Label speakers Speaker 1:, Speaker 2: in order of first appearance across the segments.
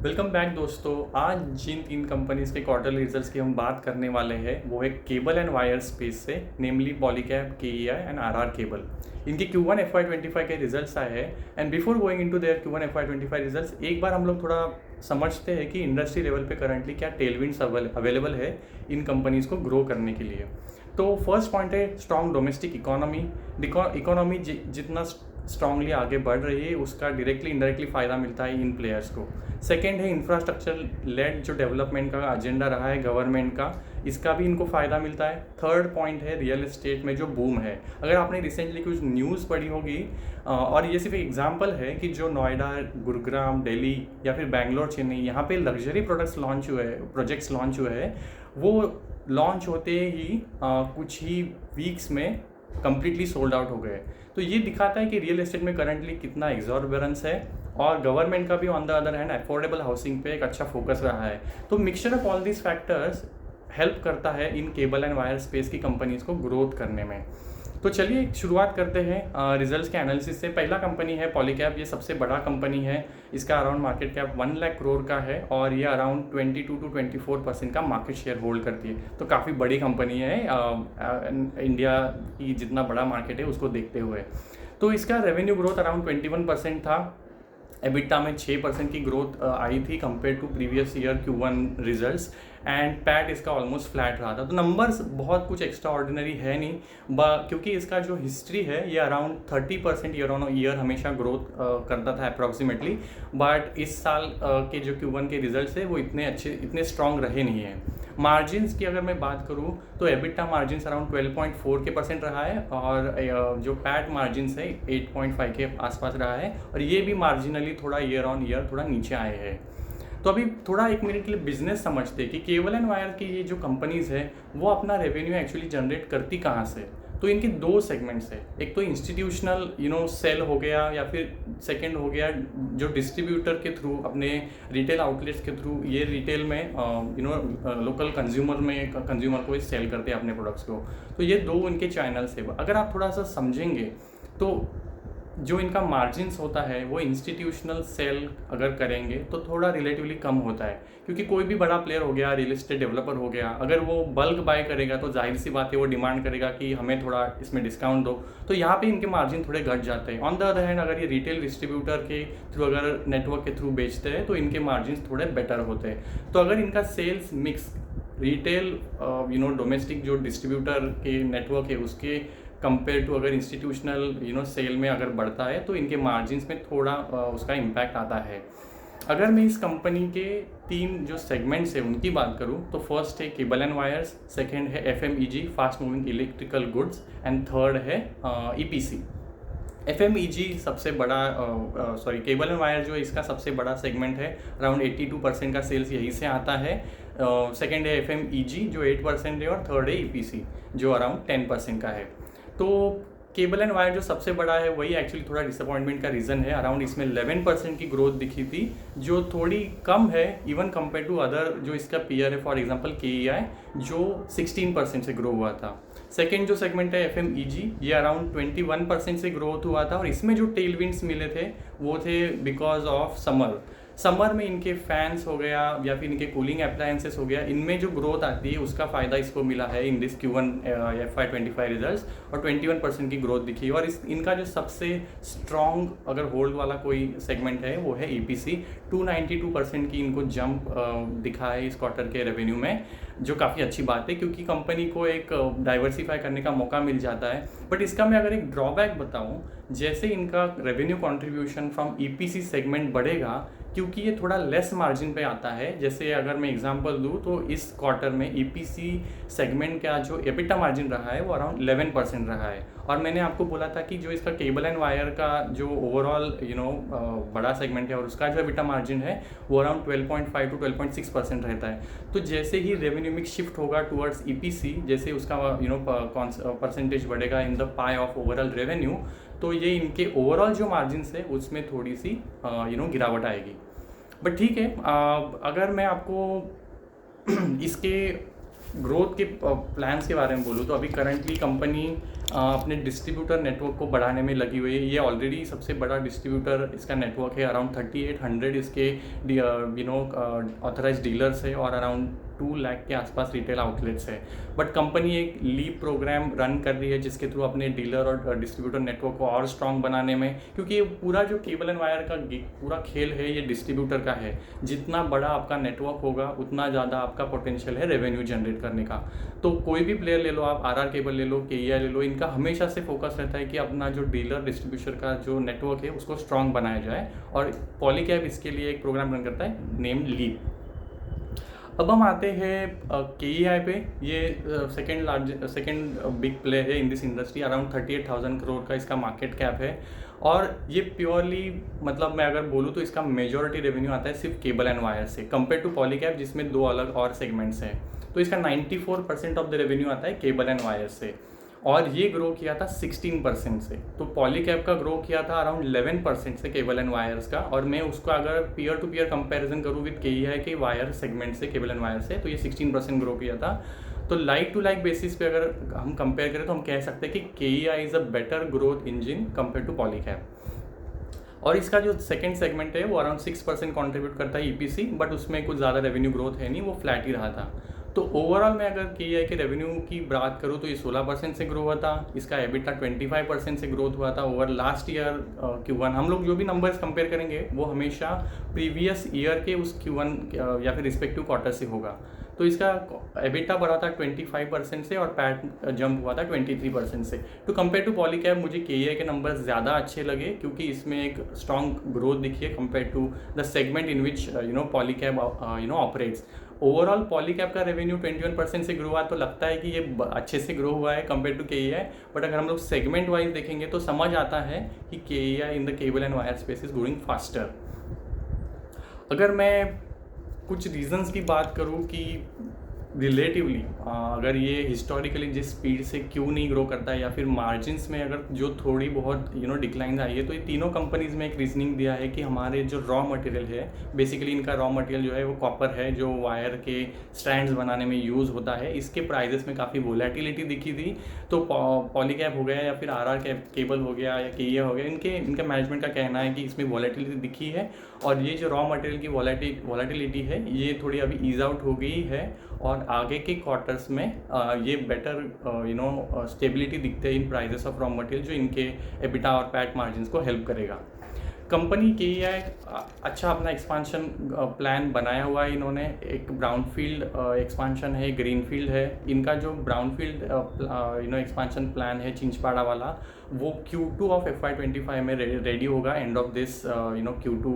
Speaker 1: Welcome back दोस्तों। आज जिन तीन कंपनीज के क्वार्टरली रिजल्ट्स की हम बात करने वाले हैं वो है केबल एंड वायर स्पेस से, namely Polycab, KEI and RR cable. इनके Q1 FY25 के रिजल्ट्स आए हैं and before going into their Q1 FY25 results एक बार हम लोग थोड़ा समझते हैं कि इंडस्ट्री लेवल पे करंटली क्या टेलविंड्स अवेलेबल है इन कंपनीज को ग्रो करने के लिए। तो फर्स्ट पॉइंट है स्ट्रॉन्ग डोमेस्टिक इकोनॉमी। इकोनॉमी जितना स्ट्रांगली आगे बढ़ रही है उसका डायरेक्टली इनडायरेक्टली फ़ायदा मिलता है इन प्लेयर्स को। सेकेंड है इंफ्रास्ट्रक्चर लेड जो डेवलपमेंट का एजेंडा रहा है गवर्नमेंट का, इसका भी इनको फ़ायदा मिलता है। थर्ड पॉइंट है रियल एस्टेट में जो बूम है। अगर आपने रिसेंटली कुछ न्यूज़ पढ़ी होगी और ये सिर्फ एग्जांपल है कि जो नोएडा, गुरुग्राम, दिल्ली या फिर बैंगलोर, चेन्नई, यहाँ पे लग्जरी प्रोजेक्ट्स लॉन्च हुए हैं, वो लॉन्च होते ही कुछ ही वीक्स में कम्प्लीटली सोल्ड आउट हो गए। तो ये दिखाता है कि रियल एस्टेट में करंटली कितना एग्जॉर्बेरेंस है और गवर्नमेंट का भी on the other hand affordable housing पे एक अच्छा फोकस रहा है। तो mixture of all this factors help करता है in cable and wire space की कंपनीज को ग्रोथ करने में। तो चलिए शुरुआत करते हैं रिजल्ट्स के एनालिसिस से। पहला कंपनी है पॉलीकैब। ये सबसे बड़ा कंपनी है। इसका around market cap 1 lakh crore का है और ये अराउंड 22 to 24% का मार्केट शेयर होल्ड करती है। तो काफ़ी बड़ी कंपनी है इंडिया की जितना बड़ा मार्केट है उसको देखते हुए। तो इसका रेवेन्यू ग्रोथ अराउंड 21% था। एबिटा में 6% की ग्रोथ आई थी compare to previous year Q1 results and PAT इसका ऑलमोस्ट फ्लैट रहा था। तो नंबर्स बहुत कुछ एक्स्ट्रा ऑर्डिनरी है नहीं, क्योंकि इसका जो हिस्ट्री है ये अराउंड 30% ईयर ऑन ईयर हमेशा ग्रोथ करता था अप्रॉक्सीमेटली। बट इस साल के जो Q1 के रिजल्ट्स है वो इतने स्ट्रॉन्ग रहे नहीं हैं। मार्जिन्स की अगर मैं बात करूँ तो एबिटा मार्जिन्स अराउंड 12.4% रहा है और जो पैट मार्जिन्स है 8.5 के आसपास रहा है और ये भी मार्जिनली थोड़ा ईयर ऑन ईयर थोड़ा नीचे आए हैं। तो अभी थोड़ा एक मिनट के लिए बिजनेस समझते हैं कि केबल एंड वायर की ये जो कंपनीज़ है वो अपना रेवेन्यू एक्चुअली जनरेट करती कहाँ से। तो इनके दो सेगमेंट्स है। एक तो इंस्टीट्यूशनल सेल हो गया या फिर सेकंड हो गया जो डिस्ट्रीब्यूटर के थ्रू अपने रिटेल आउटलेट्स के थ्रू ये रिटेल में लोकल कंज्यूमर को सेल करते हैं अपने प्रोडक्ट्स को। तो ये दो इनके चैनल्स है। अगर आप थोड़ा सा समझेंगे तो जो इनका मार्जिन्स होता है वो इंस्टीट्यूशनल सेल अगर करेंगे तो थोड़ा रिलेटिवली कम होता है, क्योंकि कोई भी बड़ा प्लेयर हो गया, रियल एस्टेट डेवलपर हो गया, अगर वो बल्क बाय करेगा तो जाहिर सी बात है वो डिमांड करेगा कि हमें थोड़ा इसमें डिस्काउंट दो। तो यहाँ पे इनके मार्जिन थोड़े घट जाते हैं। ऑन द अदर हैंड अगर ये रिटेल डिस्ट्रीब्यूटर के थ्रू अगर नेटवर्क के थ्रू बेचते हैं तो इनके मार्जिन थोड़े बेटर होते हैं। तो अगर इनका सेल्स मिक्स रिटेल डोमेस्टिक जो डिस्ट्रीब्यूटर के नेटवर्क है उसके कंपेयर टू अगर इंस्टीट्यूशनल सेल में अगर बढ़ता है तो इनके मार्जिन्स में थोड़ा उसका इम्पैक्ट आता है। अगर मैं इस कंपनी के तीन जो सेगमेंट्स है उनकी बात करूं तो फर्स्ट है केबल एंड वायर्स, सेकंड है FMEG fast moving electrical goods and third है EPC। FMEG सबसे बड़ा केबल एंड वायर जो इसका सबसे बड़ा सेगमेंट है, अराउंड 82% का सेल्स यहीं से आता है। सेकंड है FMEG जो 8% है और थर्ड है EPC जो अराउंड 10% का है। तो केबल एंड वायर जो सबसे बड़ा है वही एक्चुअली थोड़ा डिसअपॉइंटमेंट का रीज़न है। अराउंड इसमें 11% की ग्रोथ दिखी थी जो थोड़ी कम है इवन कंपेयर टू अदर जो इसका पीयर है, फॉर एग्जांपल KEI जो 16% से ग्रो हुआ था। सेकेंड जो सेगमेंट है FMEG ये अराउंड 21% से ग्रोथ हुआ था और इसमें जो टेल विंड्स मिले थे वो थे बिकॉज ऑफ समर में इनके फैंस हो गया या फिर इनके कूलिंग अप्लायंसेस हो गया, इनमें जो ग्रोथ आती है उसका फ़ायदा इसको मिला है in this Q1 FY25 results और 21% की ग्रोथ दिखी। और इनका जो सबसे स्ट्रॉन्ग अगर होल्ड वाला कोई सेगमेंट है वो है EPC। 292% की इनको जंप दिखा है इस क्वार्टर के रेवेन्यू में, जो काफ़ी अच्छी बात है क्योंकि कंपनी को एक डाइवर्सिफाई करने का मौका मिल जाता है। बट इसका मैं अगर एक ड्रॉबैक बताऊं, जैसे इनका revenue contribution from EPC segment बढ़ेगा क्योंकि ये थोड़ा लेस मार्जिन पे आता है। जैसे अगर मैं एग्जांपल दूं तो इस क्वार्टर में EPC सेगमेंट का जो एबिटा मार्जिन रहा है वो अराउंड 11% रहा है और मैंने आपको बोला था कि जो इसका केबल एंड वायर का जो ओवरऑल बड़ा सेगमेंट है और उसका जो एबिटा मार्जिन है वो अराउंड 12.5 to 12.6% रहता है। तो जैसे ही रेवेन्यू मिक्स शिफ्ट होगा टुवर्ड्स EPC, जैसे उसका परसेंटेज बढ़ेगा in the pi of overall revenue, तो ये इनके ओवरऑल जो मार्जिन है उसमें थोड़ी सी गिरावट आएगी। बट ठीक है, अगर मैं आपको इसके ग्रोथ के प्लान्स के बारे में बोलूँ तो अभी करंटली कंपनी अपने डिस्ट्रीब्यूटर नेटवर्क को बढ़ाने में लगी हुई है। ये ऑलरेडी सबसे बड़ा डिस्ट्रीब्यूटर इसका नेटवर्क है, अराउंड 3800 इसके ऑथराइज डीलर्स है और अराउंड 2 लाख के आसपास रिटेल आउटलेट्स है। बट कंपनी एक लीप प्रोग्राम रन कर रही है जिसके थ्रू अपने डीलर और डिस्ट्रीब्यूटर नेटवर्क को और स्ट्रॉन्ग बनाने में, क्योंकि ये पूरा जो केबल एंड वायर का पूरा खेल है ये डिस्ट्रीब्यूटर का है। जितना बड़ा आपका नेटवर्क होगा उतना ज़्यादा आपका पोटेंशियल है रेवेन्यू जनरेट करने का। तो कोई भी प्लेयर ले लो आप, आरआर केबल ले लो, केईआई ले लो, इनका हमेशा से फोकस रहता है कि अपना जो डीलर डिस्ट्रीब्यूशन का जो नेटवर्क है उसको स्ट्रॉन्ग बनाया जाए, और पॉलीकैब इसके लिए एक प्रोग्राम रन करता है नेम लीप। अब हम आते हैं केईआई पे। ये सेकेंड बिग प्लेयर है in this industry, around 38,000 crore का इसका मार्केट कैप है। और ये प्योरली मतलब मैं अगर बोलूँ तो इसका मेजॉरिटी रेवेन्यू आता है सिर्फ केबल एंड वायर से, कंपेयर टू पॉलीकैब जिसमें 2 अलग और सेगमेंट्स हैं। तो इसका 94% ऑफ द रेवेन्यू आता है केबल एंड वायर से, और ये ग्रो किया था 16% से। तो पॉलीकैब का ग्रो किया था अराउंड 11% से केबल एंड वायर्स का, और मैं उसको अगर पीयर टू पीयर कंपैरिजन करूँ विद केईआई के वायर सेगमेंट से, केबल एंड वायर से, तो ये 16% ग्रो किया था। तो लाइक टू लाइक बेसिस पे अगर हम कंपेयर करें तो हम कह सकते हैं कि KEI is a better growth engine compare to Polycab. और इसका जो सेकंड सेगमेंट है वो अराउंड 6% कॉन्ट्रीब्यूट करता है ईपीसी, बट उसमें कुछ ज़्यादा रेवेन्यू ग्रोथ है नहीं, वो फ्लैट ही रहा था। तो ओवरऑल मैं अगर केईआई के रेवेन्यू की बात करूँ तो ये 16% से ग्रो हुआ था, इसका एबिटा 25% से ग्रोथ हुआ था ओवर लास्ट ईयर Q1। हम लोग जो भी नंबर्स कंपेयर करेंगे वो हमेशा प्रीवियस ईयर के उस Q1 या फिर रिस्पेक्टिव क्वार्टर से होगा। तो इसका एबिटा बढ़ा था 25% से और पैट जंप हुआ था 23% से। टू कंपेयर टू पॉलीकैब मुझे केईआई के नंबर्स ज़्यादा अच्छे लगे, क्योंकि इसमें एक स्ट्रॉन्ग ग्रोथ दिखी है compare to the segment in which Polycab operates. Overall Polycab का रेवेन्यू 21% से ग्रो हुआ, तो लगता है कि ये अच्छे से ग्रो हुआ है कंपेयर टू केईआई। बट अगर हम लोग सेगमेंट वाइज देखेंगे तो समझ आता है कि KEI in the cable and wire space is growing faster. अगर मैं कुछ रीजंस की बात करूँ कि रिलेटिवली अगर ये हिस्टोरिकली जिस स्पीड से क्यों नहीं ग्रो करता है, या फिर मार्जिन्स में अगर जो थोड़ी बहुत डिक्लाइन आई है, तो ये तीनों कंपनीज़ में एक रीजनिंग दिया है कि हमारे जो रॉ मटेरियल है, बेसिकली इनका रॉ मटेरियल जो है वो कॉपर है, जो वायर के स्ट्रैंड्स बनाने में यूज़ होता है। इसके प्राइजेस में काफ़ी वोलेटिलिटी दिखी थी। तो पॉलीकैब हो गया या फिर आरआर केबल हो गया या केईआई हो गया, इनका मैनेजमेंट का कहना है कि इसमें वोलेटिलिटी दिखी है, और ये जो रॉ मटेरियल की वोलेटिलिटी है ये थोड़ी अभी ईज आउट हो गई है, और आगे के क्वार्टर्स में ये बेटर स्टेबिलिटी दिखते हैं इन प्राइजेस ऑफ रॉ मटेरियल, जो इनके एबिटा और पैट मार्जिन्स को हेल्प करेगा। कंपनी केईआई अच्छा अपना एक्सपांशन प्लान बनाया हुआ है इन्होंने। एक ब्राउनफील्ड एक्सपांशन है, ग्रीनफील्ड है। इनका जो ब्राउनफील्ड एक्सपांशन प्लान है चिंचपाड़ा वाला, वो Q2 ऑफ FY25 में रेडी होगा, end of this Q2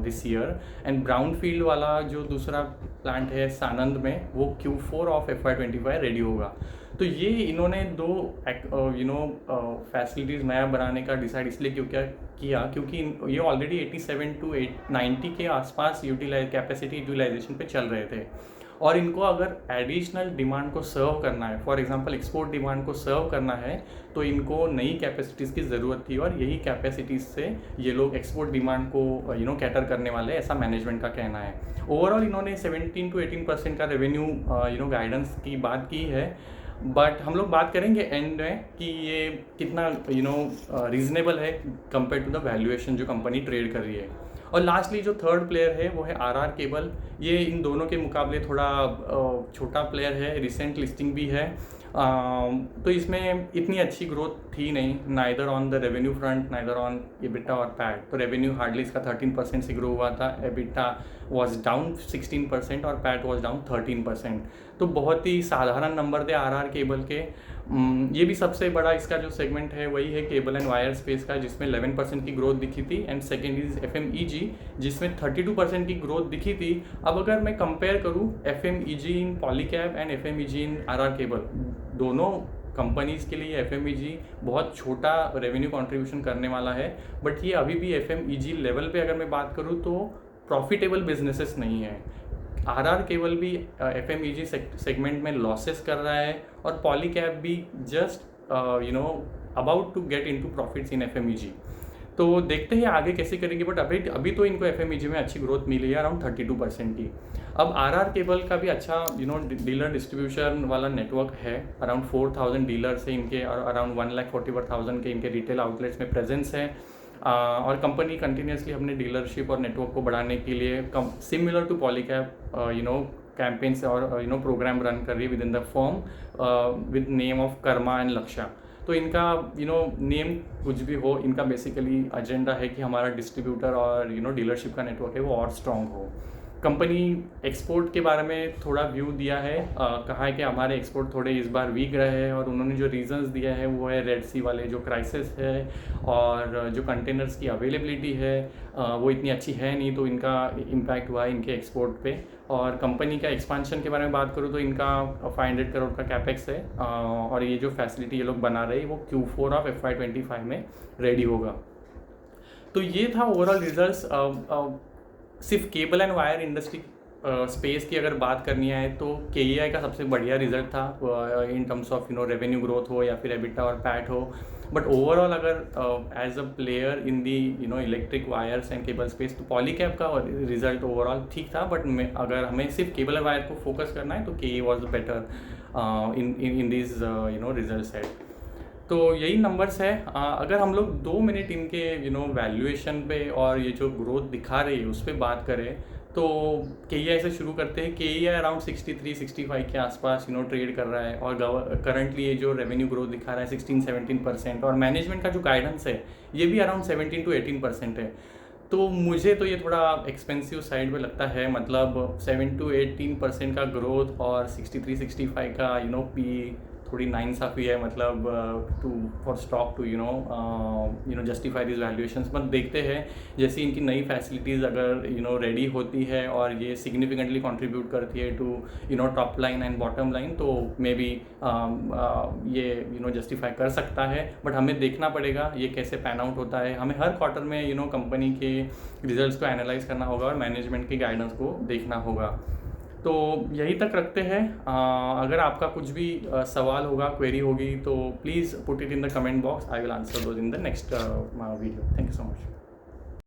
Speaker 1: this year. And brownfield वाला जो दूसरा प्लांट है सानंद में, वो Q4 ऑफ FY25 रेडी होगा। तो ये इन्होंने 2 फैसिलिटीज़ नया बनाने का डिसाइड इसलिए किया क्योंकि ये ऑलरेडी 87 to 90 के आसपास कैपेसिटी यूटिलाइजेशन पे चल रहे थे, और इनको अगर एडिशनल डिमांड को सर्व करना है, फॉर एग्जांपल एक्सपोर्ट डिमांड को सर्व करना है, तो इनको नई कैपेसिटीज़ की ज़रूरत थी, और यही कैपेसिटीज़ से ये लोग एक्सपोर्ट डिमांड को कैटर करने वाले, ऐसा मैनेजमेंट का कहना है। ओवरऑल इन्होंने 17 to 18% का रेवेन्यू गाइडेंस की बात की है, बट हम लोग बात करेंगे एंड में कि ये कितना रीजनेबल है कंपेयर टू द वैल्यूएशन जो कंपनी ट्रेड कर रही है। और लास्टली जो थर्ड प्लेयर है वो है आरआर केबल। ये इन दोनों के मुकाबले थोड़ा छोटा प्लेयर है, रिसेंट लिस्टिंग भी है, तो इसमें इतनी अच्छी ग्रोथ थी नहीं, neither on the revenue front neither on EBITDA और पैट। तो रेवेन्यू हार्डली इसका 13% से ग्रो हुआ था, एबिटा वॉज डाउन 16% और पैट वॉज डाउन 13%। तो बहुत ही साधारण नंबर थे आरआर केबल के। ये भी सबसे बड़ा इसका जो सेगमेंट है वही है केबल एंड वायर स्पेस का, जिसमें 11% की ग्रोथ दिखी थी, एंड सेकेंड इज FMEG जिसमें 32% की ग्रोथ दिखी थी। अब अगर मैं कंपेयर करूँ FMEG in Polycab and FMEG in RR cable, दोनों कंपनीज़ के लिए FMEG बहुत छोटा रेवेन्यू कंट्रीब्यूशन करने वाला है, बट ये अभी भी FMEG लेवल पे अगर मैं बात करूँ तो प्रॉफिटेबल बिजनेसेस नहीं है। आरआर केबल भी FMEG सेगमेंट में लॉसेस कर रहा है, और पॉलीकैब भी just about to get into profits in FMEG। तो देखते हैं आगे कैसे करेंगे, बट अभी अभी तो इनको एफएमईजी में अच्छी ग्रोथ मिली है अराउंड 32% की। अब आरआर केबल का भी अच्छा डीलर डिस्ट्रीब्यूशन वाला नेटवर्क है, अराउंड 4000 डीलर्स है इनके और अराउंड 1,44,000 के इनके रिटेल आउटलेट्स में प्रेजेंस है। और कंपनी कंटिन्यूसली अपने डीलरशिप और नेटवर्क को बढ़ाने के लिए सिमिलर टू पॉलीकैब कैंपेन्स और प्रोग्राम रन कर रही है within the form with name of Karma and Laksha. तो इनका नेम कुछ भी हो, इनका बेसिकली एजेंडा है कि हमारा डिस्ट्रीब्यूटर और डीलरशिप का नेटवर्क है वो और स्ट्रॉन्ग हो। कंपनी एक्सपोर्ट के बारे में थोड़ा व्यू दिया है, कहा है कि हमारे एक्सपोर्ट थोड़े इस बार वीक रहे हैं और उन्होंने जो रीजंस दिया है वो है रेड सी वाले जो क्राइसिस है और जो कंटेनर्स की अवेलेबिलिटी है वो इतनी अच्छी है नहीं, तो इनका इम्पैक्ट हुआ है इनके एक्सपोर्ट पे। और कंपनी का एक्सपांशन के बारे में बात करूँ तो इनका 500 करोड़ का कैपेक्स है और ये जो फैसिलिटी ये लोग बना रहे हैं वो Q4 ऑफ FY25 में रेडी होगा। तो ये था ओवरऑल रिजल्ट्स। सिर्फ cable and wire industry space की अगर बात करनी है तो KEI का सबसे बढ़िया रिजल्ट था in terms of revenue growth हो या फिर एबिटा और पैट हो। बट ओवरऑल अगर as a player in the electric wires and cable space तो पॉलीकैब का रिजल्ट ओवरऑल ठीक था, बट अगर हमें सिर्फ केबल एंड वायर को फोकस करना है तो KEI was better in this result set. तो यही नंबर्स है। अगर हम लोग 2 मिनट इनके वैल्यूएशन पे और ये जो ग्रोथ दिखा रही है उस पर बात करें तो KEI से शुरू करते हैं। KEI अराउंड 63-65 के आसपास ट्रेड कर रहा है और करंटली ये जो रेवेन्यू ग्रोथ दिखा रहा है 16-17% और मैनेजमेंट का जो गाइडेंस है ये भी अराउंड 17-18% है। तो मुझे तो ये थोड़ा एक्सपेंसिव साइड पे लगता है, मतलब 7-18% का ग्रोथ और 63-65 का पी थोड़ी नाइंसाफ़ी है, मतलब to for stock to justify this valuations. But देखते हैं जैसे इनकी नई फैसिलिटीज़ अगर रेडी होती है और ये सिग्निफिकेंटली कंट्रीब्यूट करती है to top line and bottom line तो मे बी ये जस्टिफाई कर सकता है। बट हमें देखना पड़ेगा ये कैसे पैन आउट होता है। हमें हर क्वार्टर में कंपनी के रिजल्ट्स को एनालाइज करना होगा और मैनेजमेंट के गाइडेंस को देखना होगा। तो यही तक रखते हैं। अगर आपका कुछ भी सवाल होगा, क्वेरी होगी तो please put it in the comment box. I will answer those in the next video. Thank you so much.